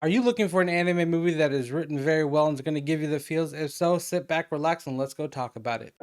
Are you looking for an anime movie that is written very well and is going to give you the feels? If so, sit back, relax, and let's go talk about it.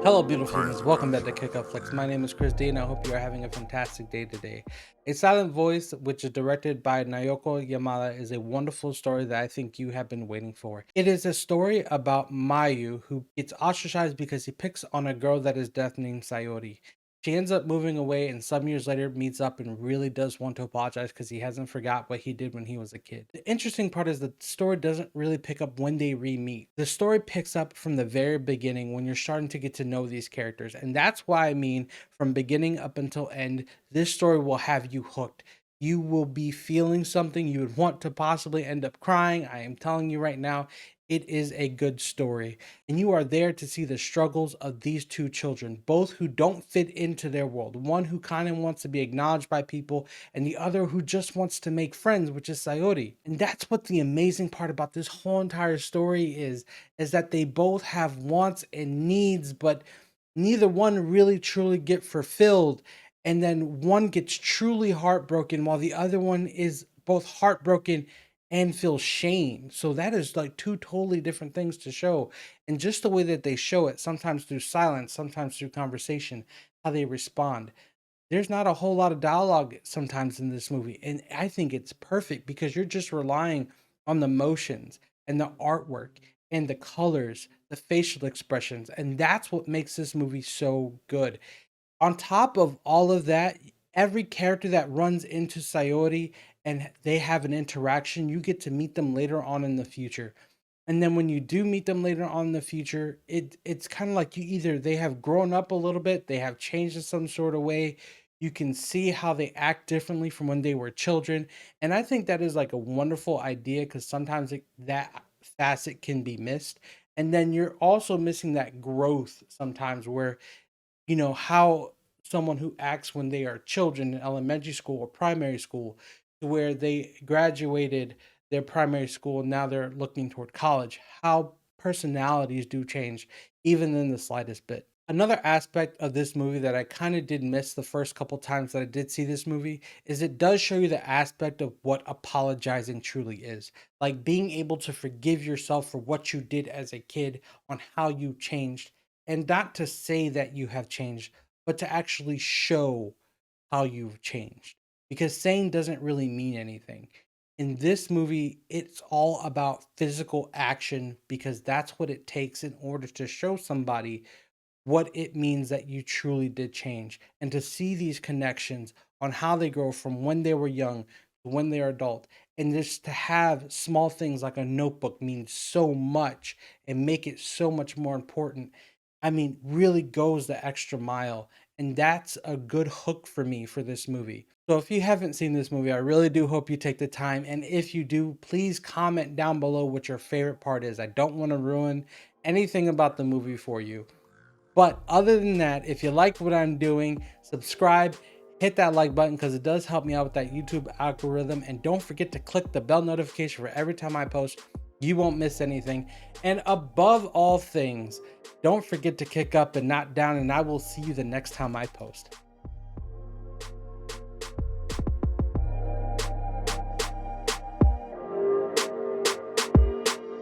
Hello, beautiful humans. Welcome back to Kick Up Flicks. My name is Chris D, and I hope you are having a fantastic day today. A Silent Voice, which is directed by Naoko Yamada, is a wonderful story that I think you have been waiting for. It is a story about Mayu, who gets ostracized because he picks on a girl that is deaf named Sayori. She ends up moving away and some years later meets up and really does want to apologize because he hasn't forgot what he did when he was a kid. The interesting part is that the story doesn't really pick up when they re-meet. The story picks up from the very beginning when you're starting to get to know these characters. And that's why I mean from beginning up until end, this story will have you hooked. You will be feeling something. You would want to possibly end up crying. I am telling you right now, it is a good story. And you are there to see the struggles of these two children, both who don't fit into their world. One who kind of wants to be acknowledged by people, and the other who just wants to make friends, which is Sayori. And that's what the amazing part about this whole entire story is that they both have wants and needs, but neither one really truly get fulfilled. And then one gets truly heartbroken while the other one is both heartbroken and feel shame. So that is like two totally different things to show. And just the way that they show it, sometimes through silence, sometimes through conversation, how they respond. There's not a whole lot of dialogue sometimes in this movie. And I think it's perfect because you're just relying on the motions and the artwork and the colors, the facial expressions. And that's what makes this movie so good. On top of all of that, every character that runs into Sayori and they have an interaction, you get to meet them later on in the future. And then when you do meet them later on in the future, it's kind of like you either they have grown up a little bit, they have changed in some sort of way. You can see how they act differently from when they were children. And I think that is like a wonderful idea because sometimes that facet can be missed. And then you're also missing that growth sometimes where how someone who acts when they are children in elementary school or primary school to where they graduated their primary school and now they're looking toward college, how personalities do change even in the slightest bit. Another aspect of this movie that I kind of did miss the first couple times that I did see this movie is it does show you the aspect of what apologizing truly is. Like being able to forgive yourself for what you did as a kid, on how you changed, and not to say that you have changed, but to actually show how you've changed. Because saying doesn't really mean anything. In this movie, it's all about physical action because that's what it takes in order to show somebody what it means that you truly did change. And to see these connections on how they grow from when they were young to when they're adult. And just to have small things like a notebook mean so much and make it so much more important. I mean, really goes the extra mile. And that's a good hook for me for this movie. So if you haven't seen this movie, I really do hope you take the time. And if you do, please comment down below what your favorite part is. I don't want to ruin anything about the movie for you. But other than that, if you like what I'm doing, subscribe, hit that like button because it does help me out with that YouTube algorithm. And don't forget to click the bell notification for every time I post. You won't miss anything. And above all things, don't forget to kick up and not down. And I will see you the next time I post.